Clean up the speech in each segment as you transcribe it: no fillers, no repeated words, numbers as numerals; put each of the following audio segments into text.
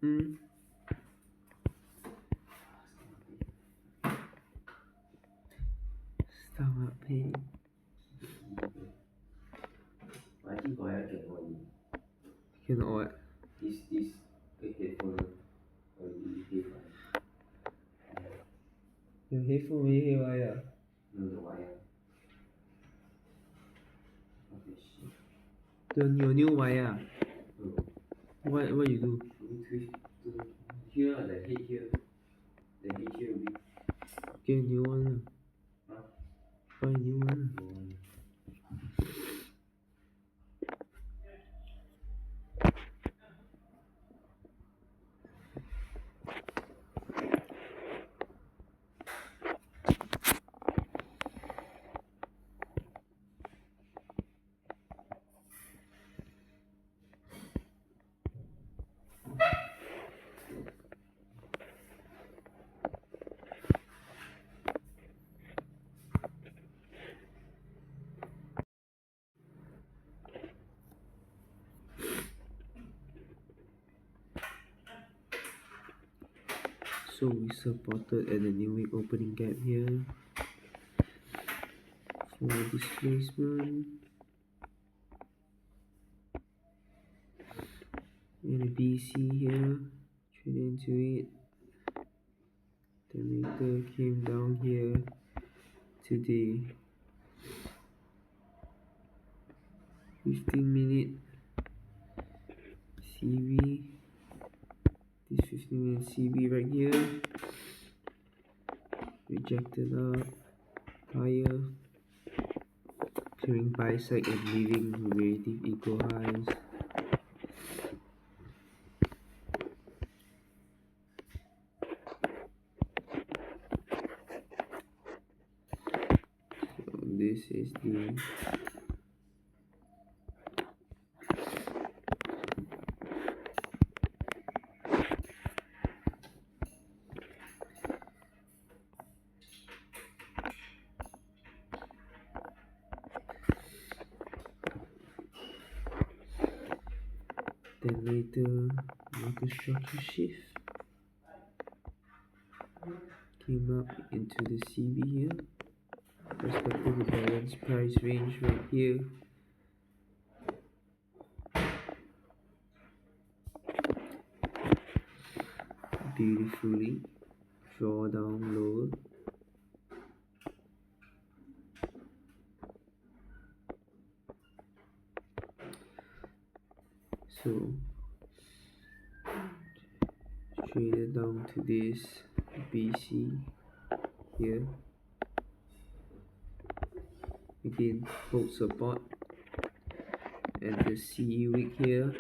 Hmm. Stomach pain. I think I can one. Cannot what? This the headphone already headphone. Your headphone very haywire. No the wire. Okay shit. Your new wire. No. What you do? We twist to here the head here. The head here will be Get a new one. huh? Buy a new one. No one. So we supported at the new week opening gap here for displacement. And a BC here, trade into it. Then later came down here today. 15-minute CB. This 15-minute CB right here. Rejected up higher. Clearing buy side and leaving relative equal highs. So this is the then later market structure shift came up into the CB here. Respecting the balance price range right here. Beautifully draw down lower. So traded down to this BC here. Again, hold support at the CE week here.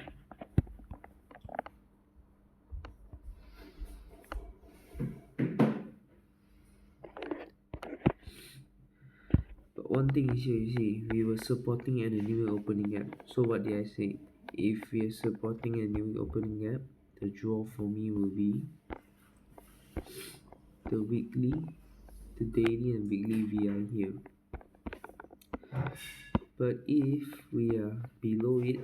But one thing is here, you see, we were supporting at a new opening gap. So what did I say? If we are supporting a new opening gap, the draw for me will be the weekly, the daily and weekly VI here. But if we are below it,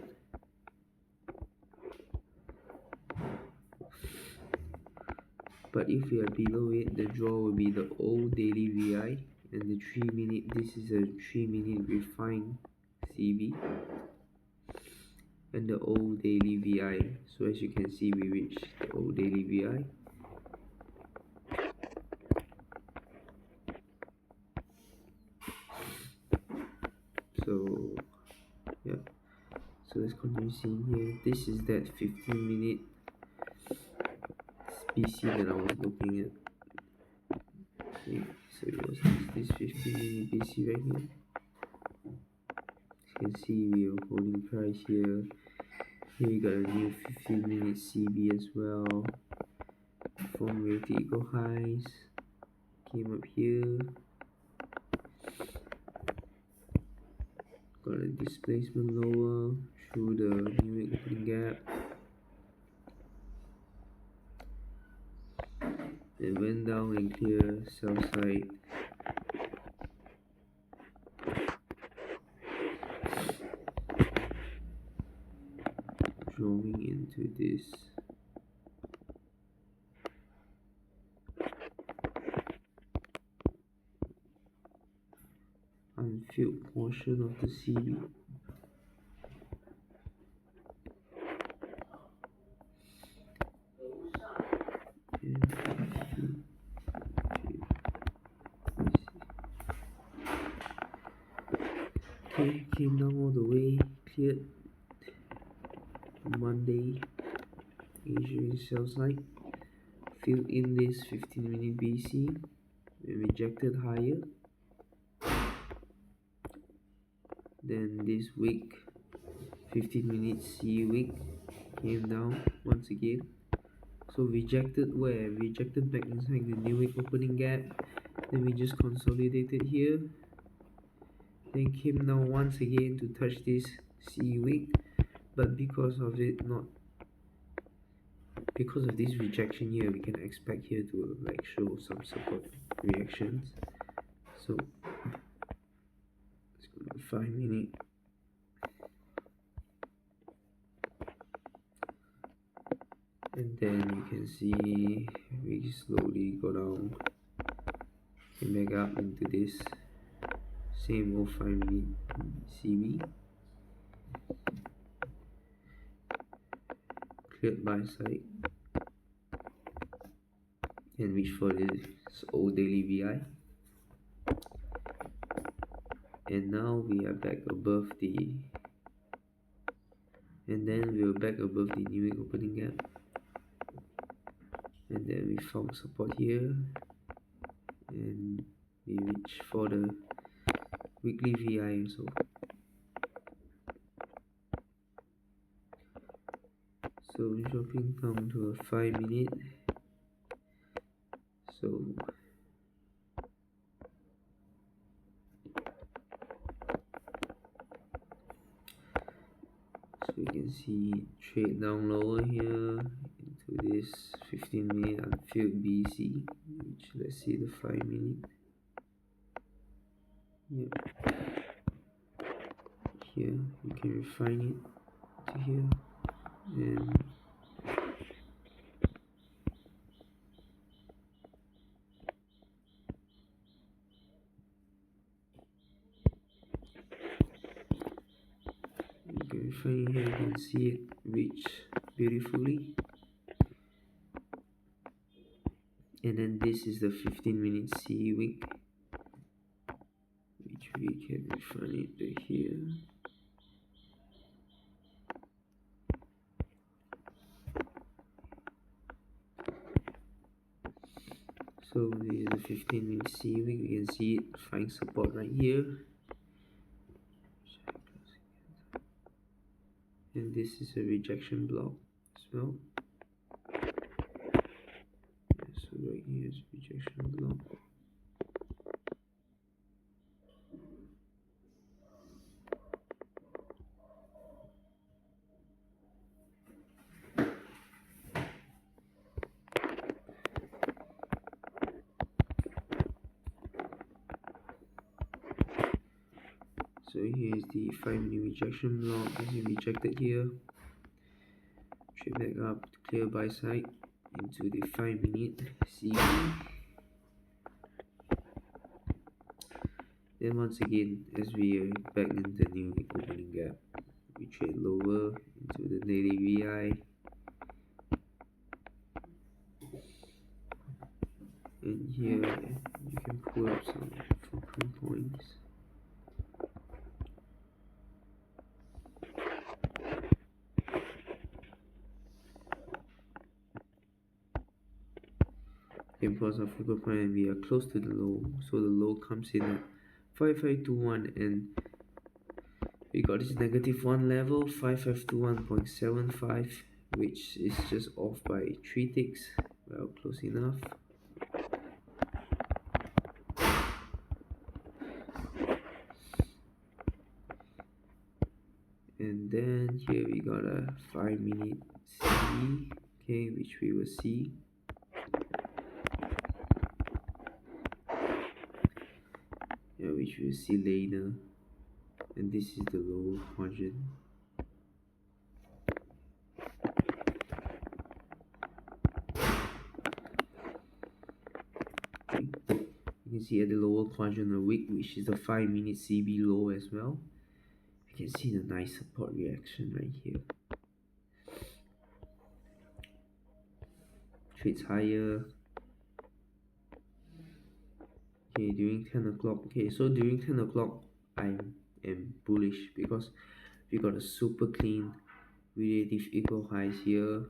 the draw will be the old daily VI and the 3-minute. This is a 3-minute refined CB and the old daily VI. So as you can see, we reached the old daily VI. So yeah, so let's continue seeing here. This is that 15-minute BC that I was looking at. Okay, so it was this 15-minute BC right here. As you can see, we are holding price here. Here we got a new 15-minute CB as well. From where to equal highs. Came up here. Got a displacement lower through the new week opening gap. It went down and clear sell side. Drawing into this filled portion of the CB. Okay, came down all the way, cleared Monday, Asian sell side, filled in this 15-minute BC, and rejected higher. Then this week, 15-minute C week, came down once again. So rejected where? Rejected back inside the new week opening gap. Then we just consolidated here. Then came down once again to touch this C week, but because of this rejection here, we can expect here to like show some support reactions. So let's go to 5-minute. And then you can see we slowly go down, came back up into this same old 5-minute CB, cleared buy side, and reach for this old daily VI. And now we are back above the, and then we were back above the new week opening gap. And then we found support here, and we reach for the weekly VI also. So dropping down to a 5-minute. So you can see trade down lower here into this 15-minute unfilled BC, which let's see the 5-minute. Yep. Here you can refine it to here, and you can refine it here. You can see it reach beautifully. And then this is the 15-minute C week, which we can refine it to here. So this is the 15-minute C week. We can see it find support right here. And this is a rejection block as well. So right here is rejection block. So here's the 5-minute rejection block. As you rejected here, trade back up to clear buy side into the 5-minute CB. Then once again, as we are back in the new week opening gap, we trade lower into the daily VI. And here you can pull up some fulcrum points. Then pause our fulcrum point, and we are close to the low. So the low comes in at 5521, and we got this -1 level, 5521.75, which is just off by 3 ticks. Well, close enough. And then here we got a 5-minute C, okay, which we will see. Yeah, which we'll see later. And this is the low margin. Okay. You can see at the lower quadrant of wick, which is the 5-minute CB low as well. You can see the nice support reaction right here. Trades higher. Okay, during 10 o'clock. Okay, so during 10 o'clock, I am bullish because we got a super clean relative equal highs here,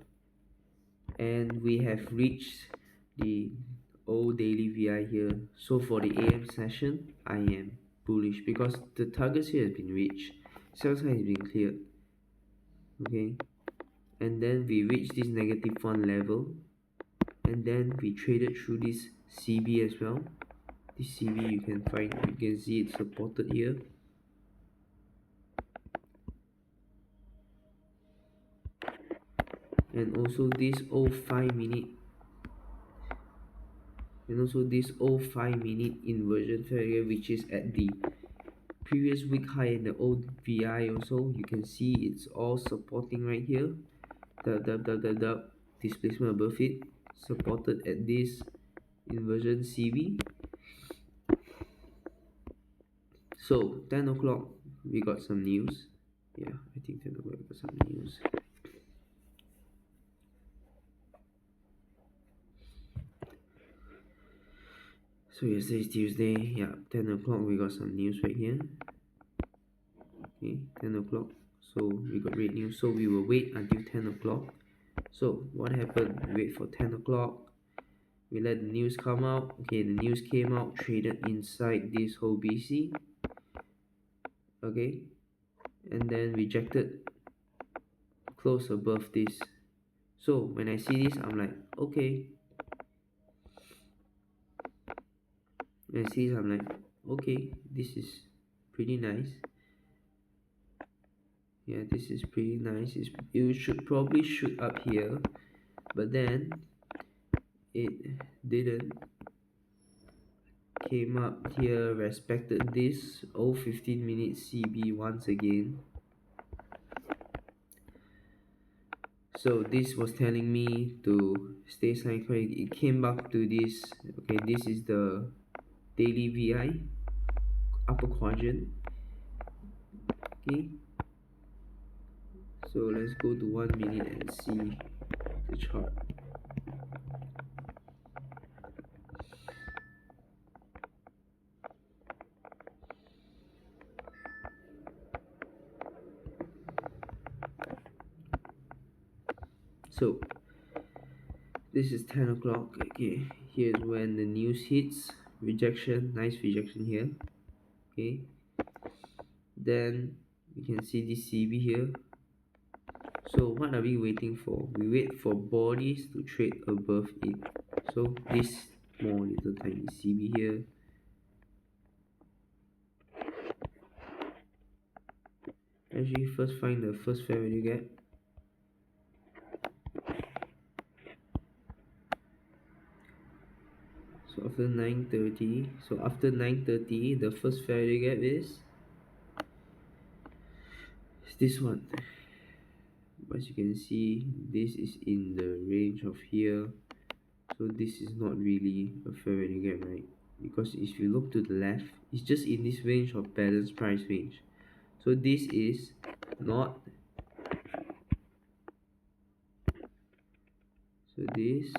and we have reached the old daily VI here. So for the AM session, I am bullish because the targets here have been reached, sales high has been cleared. Okay, and then we reached this -1 level, and then we traded through this CB as well. This CB you can see it's supported here. And also this old 5-minute inversion failure, which is at the previous week high in the old VI also. You can see it's all supporting right here. The displacement above it, supported at this inversion CB. So 10 o'clock we got some news. Yeah, I think 10 o'clock we got some news. So yesterday is Tuesday. Yeah, 10 o'clock we got some news right here. Okay, 10 o'clock. So we got great news. So we will wait until 10 o'clock. So what happened? We wait for 10 o'clock. We let the news come out. Okay, the news came out, traded inside this whole BC. Okay, and then rejected, close above this. So when I see this, I'm like, okay. When I see this, I'm like, okay, this is pretty nice. Yeah, this is pretty nice. It should probably shoot up here, but then it didn't. Came up here, respected this 15-minute CB once again. So this was telling me to stay cycle. It came back to this. Okay, this is the daily VI upper quadrant. Okay, so let's go to 1 minute and see the chart. So this is 10 o'clock. Okay, here's when the news hits. Rejection, nice rejection here. Okay, then we can see this CB here. So what are we waiting for? We wait for bodies to trade above it. So this small little tiny CB here. Actually, first find the first fair value gap. So after 9:30, so after 9:30, the first fair value gap is this one. As you can see, this is in the range of here. So this is not really a fair value gap, right? Because if you look to the left, it's just in this range of balanced price range. So this is not. So this.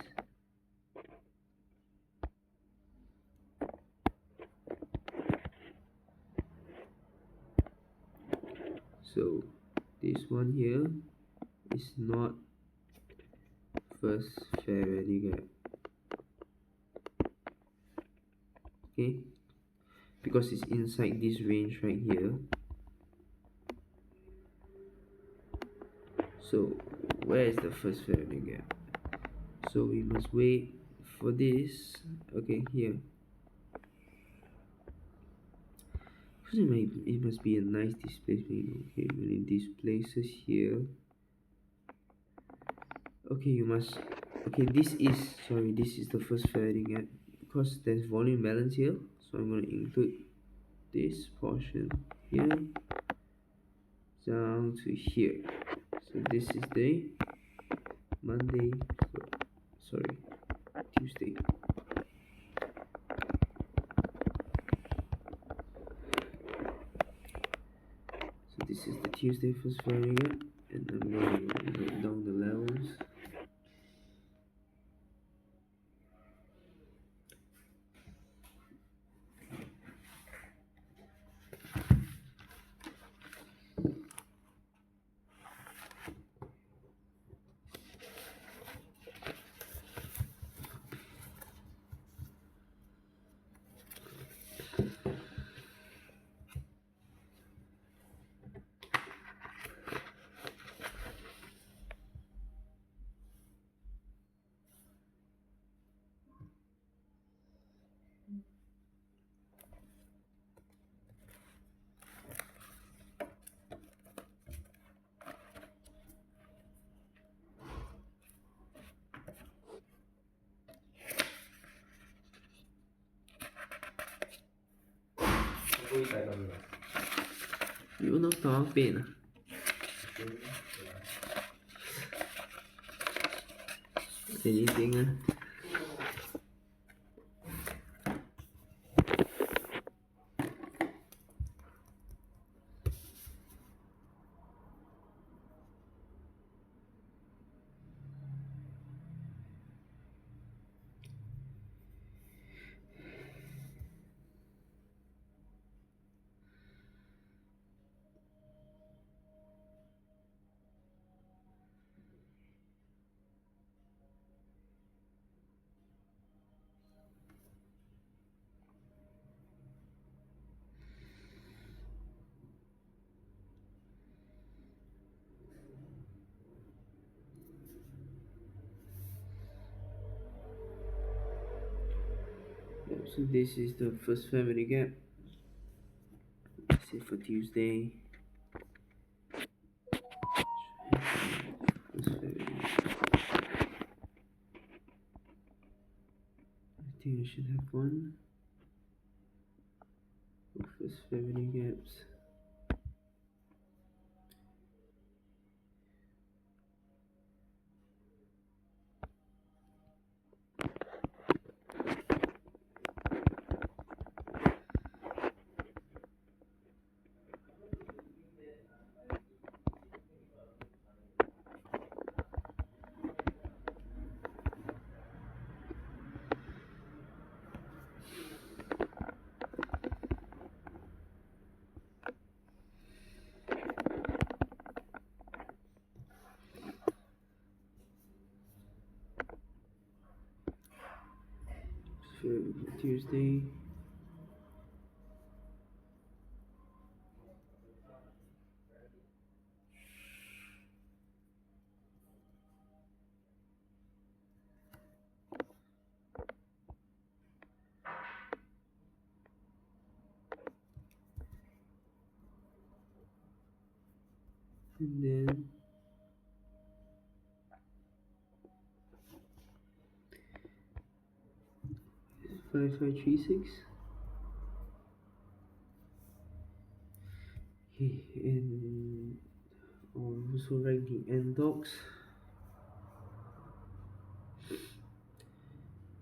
So this one here is not first fair value gap. Okay, because it's inside this range right here. So where is the first fair value gap? So we must wait for this. Okay, here. It must be a nice displacement. Okay, when it displaces here. Okay, you must. Okay, this is the first fair value gap because there's volume balance here. So I'm going to include this portion here down to here. So this is the Monday. Tuesday. Tuesday first Friday again, and I'm going to write down the levels. Ui, tại đâu rồi? Yo no estaba pena. Anything, So this is the first family gap. This is for Tuesday. First family gap. I think I should have one for first family gaps. So Tuesday. And then 5536. Okay, and also writing end docs.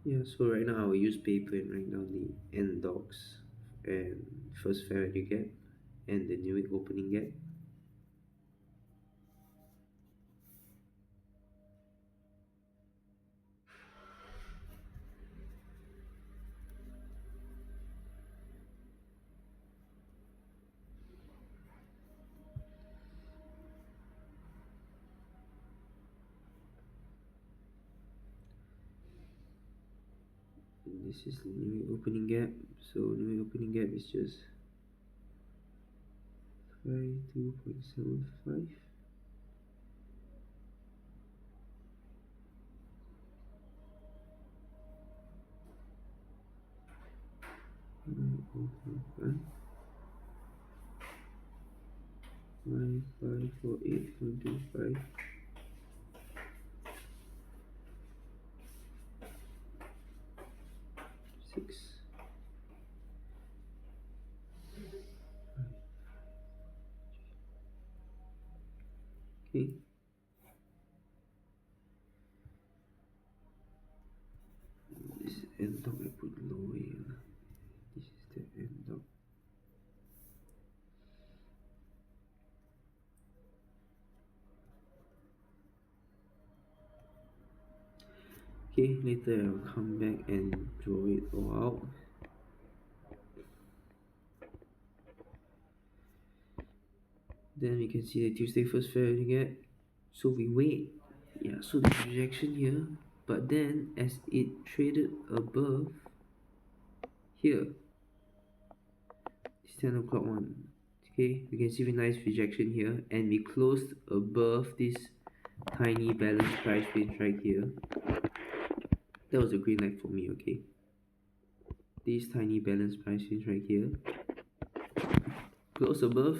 Yeah, so right now I will use paper and write down the end docs and first family gap and the new week opening gap. And this is the new week opening gap. So new week opening gap is just 52.75. Five, 548.25. Six. Okay. This end dog I put lower here. This is the end dog. Okay, later I'll come back and draw it all out. Then we can see the Tuesday first value gap. So we wait. Yeah, so there's rejection here. But then as it traded above here, it's 10 o'clock one. Okay, we can see a nice rejection here, and we closed above this tiny balance price range right here. That was a green light for me, okay. This tiny balance price range right here. Close above.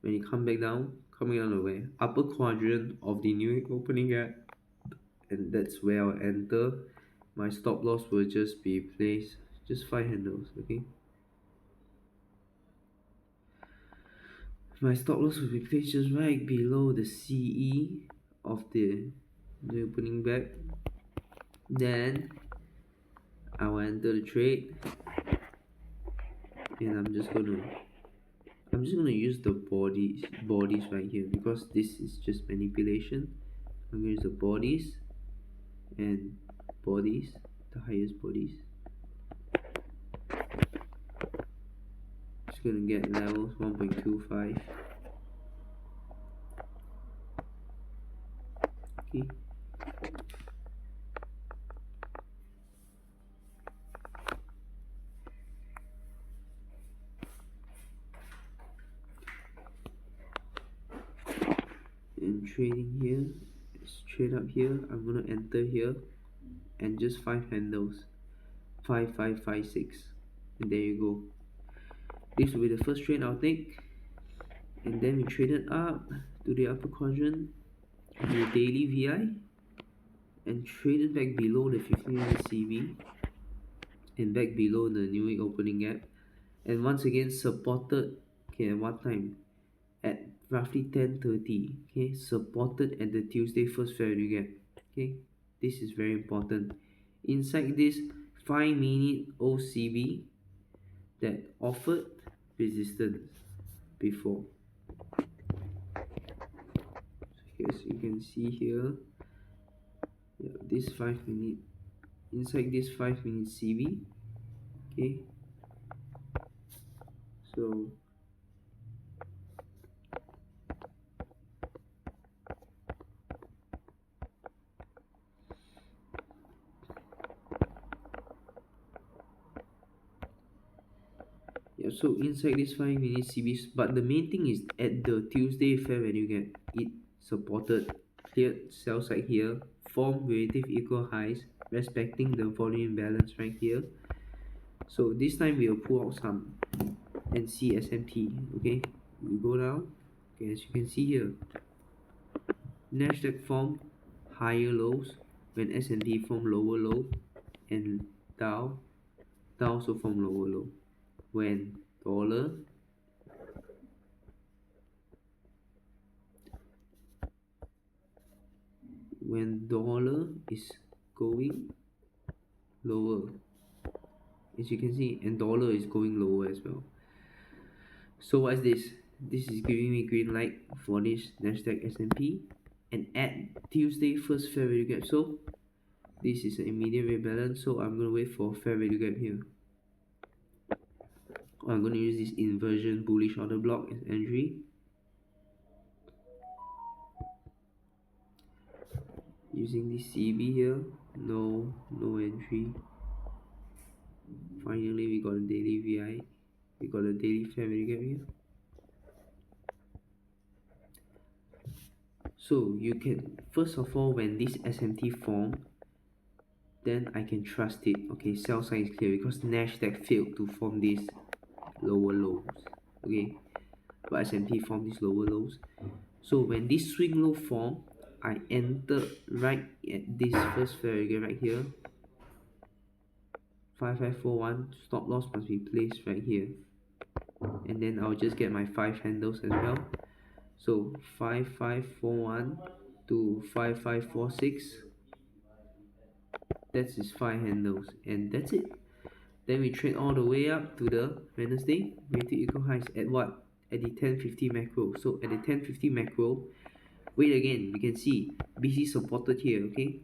When you come back down, coming down the way, upper quadrant of the new week opening gap, and that's where I'll enter. My stop loss will just be placed, just 5 handles, okay. My stop loss will be placed just right below the CE of the opening gap. Then I will enter the trade, and I'm just gonna use the bodies right here, because this is just manipulation. I'm gonna use the bodies and bodies, the highest bodies. Just gonna get levels 1.25. Okay. And trading here, straight up here, I'm gonna enter here and just 5 handles, 5 5 5 6, and there you go. This will be the first trade I'll take. And then we traded up to the upper quadrant, the daily VI, and traded back below the 15-minute CV and back below the new week opening gap, and once again supported, okay, at one time at roughly 10:30, okay, supported at the Tuesday first value gap. Okay, this is very important. Inside this 5-minute OCB that offered resistance before. So as you can see here, yeah, this 5-minute, inside this 5-minute CB, okay, so yeah, so inside this 5-minute CBs, but the main thing is at the Tuesday fair value gap, it supported, cleared sell side here, formed relative equal highs, respecting the volume imbalance right here. So this time we'll pull out some and see SMT. Okay, we go down. Okay, as you can see here, Nasdaq formed higher lows when S&P formed lower low, and Dow also formed lower low when dollar is going lower, as you can see, and dollar is going lower as well. So what's this? This is giving me green light for this Nasdaq S&P, and at Tuesday first fair value gap. So this is an immediate rebalance, so I'm gonna wait for fair value gap here. I'm gonna use this inversion bullish order block as entry. Using this CB here, no entry. Finally, we got a daily VI. We got a daily fair value gap here. So you can, first of all, when this SMT form, then I can trust it. Okay, sell sign is clear because Nasdaq failed to form these lower lows. Okay, but SMT formed these lower lows. So when this swing low form, I enter right at this first fair value gap right here. 5541, stop loss must be placed right here, and then I'll just get my 5 handles as well. So 5541 to 5546, that's his 5 handles, and that's it. Then we trade all the way up to the Wednesday relative equal highs at what? At the 1050 macro. So at the 1050 macro, wait again, we can see BC supported here, okay.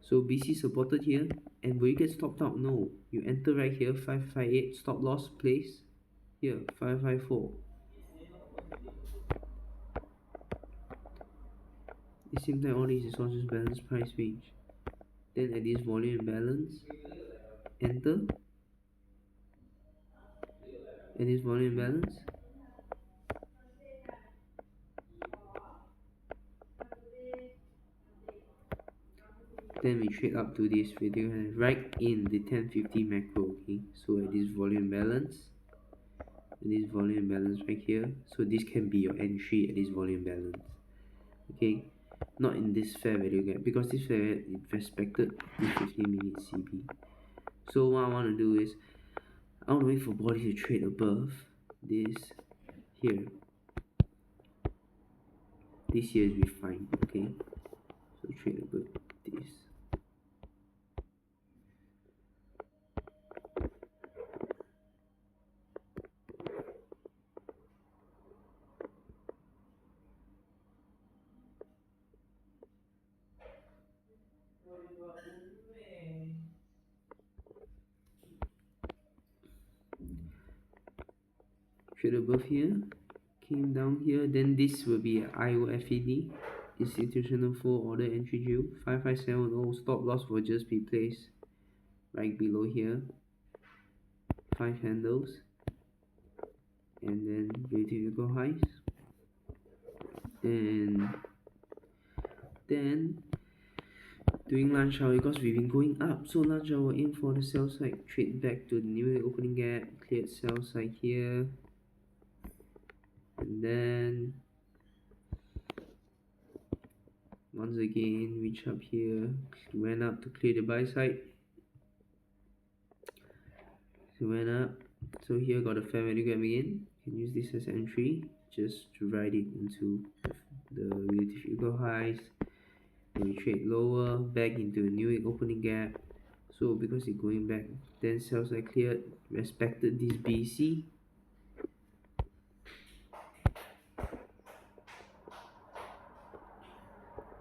So BC supported here, and will you get stopped out? No. You enter right here, 558, stop loss, place. Here, 554. At the same time, all these is all just balance price range. Then at this volume imbalance, enter. At this volume imbalance, then we trade up to this video right in the 1050 macro. Okay, so at this volume balance, right here, so this can be your entry at this volume balance. Okay, not in this fair value gap, because this fair value it respected this 15-minute CB. So what I want to do is I want to wait for body to trade above this here. This here is refined. Okay, so trade above this. Trade above here, came down here, then this will be IOFED, institutional full order entry due, 5570, stop loss will just be placed right below here, 5 handles, and then vertical highs, and then during lunch hour, because we've been going up, so lunch hour aim for the sell side, trade back to the new opening gap, cleared sell side here, and then once again reach up here, went up to clear the buy side, so went up, so here got a fair value gap again, can use this as entry just to ride it into the relative equal highs, and we trade lower back into a new opening gap. So because it's going back, then sell side cleared, respected this BC,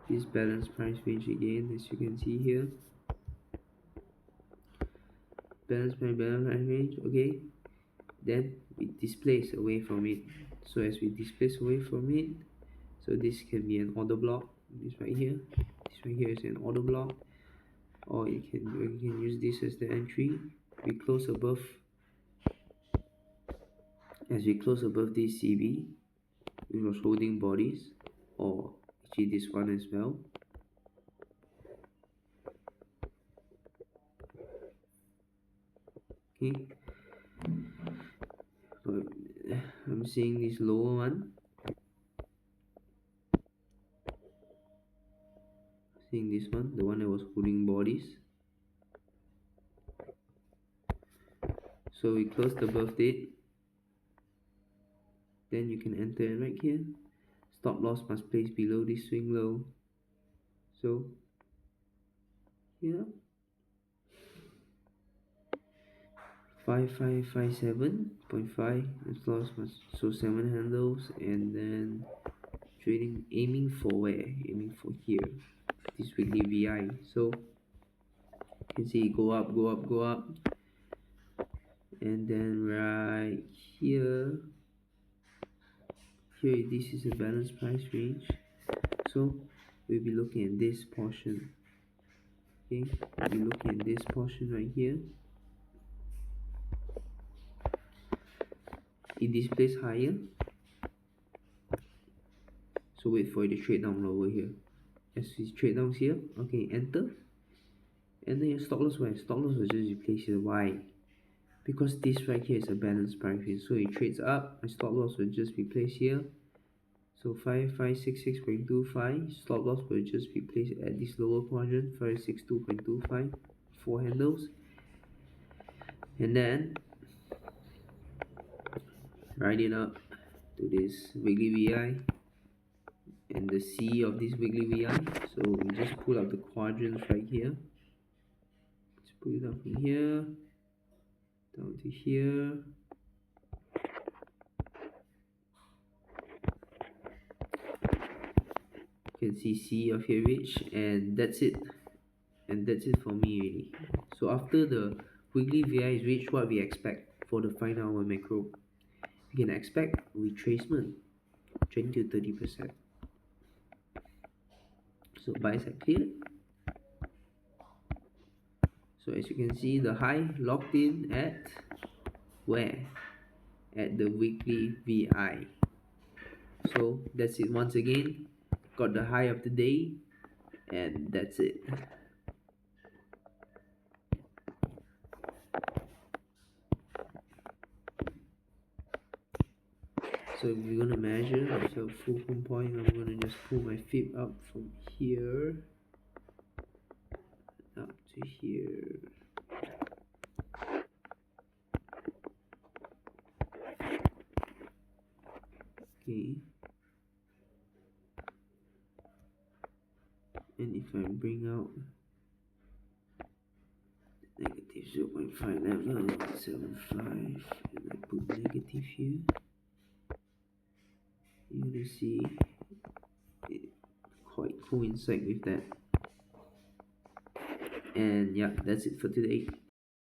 this balance price range again, as you can see here, balance price range. Okay, then we displace away from it. So as we displace away from it, so this can be an order block, this right here is an order block, or you can use this as the entry. We close above, as we close above this CB, which was holding bodies, or actually this one as well. Okay, but I'm seeing this lower one, seeing this one, the one that was holding bodies. So we closed above it, then you can enter right here. Stop loss must place below this swing low. So here, 5557.5, loss must, so 7 handles, and then trading, aiming for where? Aiming for here, this weekly VI. So you can see go up, and then right here, this is a balanced price range, so we'll be looking at this portion. Okay, we'll be looking at this portion right here. It displays higher, so wait for it to trade down lower here. As we trade down here, okay, enter, and then your stop loss where? Stop loss will just replace here. Why? Because this right here is a balanced price range, so it trades up, my stop loss will just be placed here. So 5566.25, stop loss will just be placed at this lower quadrant, 562.25, 4 handles, and then ride it up to this weekly VI and the C of this weekly VI. So we just pull up the quadrants right here. Let's pull it up from here down to here. You can see C of here reach, and that's it. and that's it for me really. So after the weekly VI is reached, what we expect for the 5-hour macro, we can expect retracement 20 to 30%. So buys are cleared. So as you can see, the high locked in at where? At the weekly VI. So that's it once again. Got the high of the day, and that's it. So if we're gonna measure the fulcrum point, I'm gonna just pull my fib up from here up to here. Okay. And if I bring out negative 0.5 level, 75, and I put negative here, you're gonna see it quite coincide with that. And yeah, that's it for today.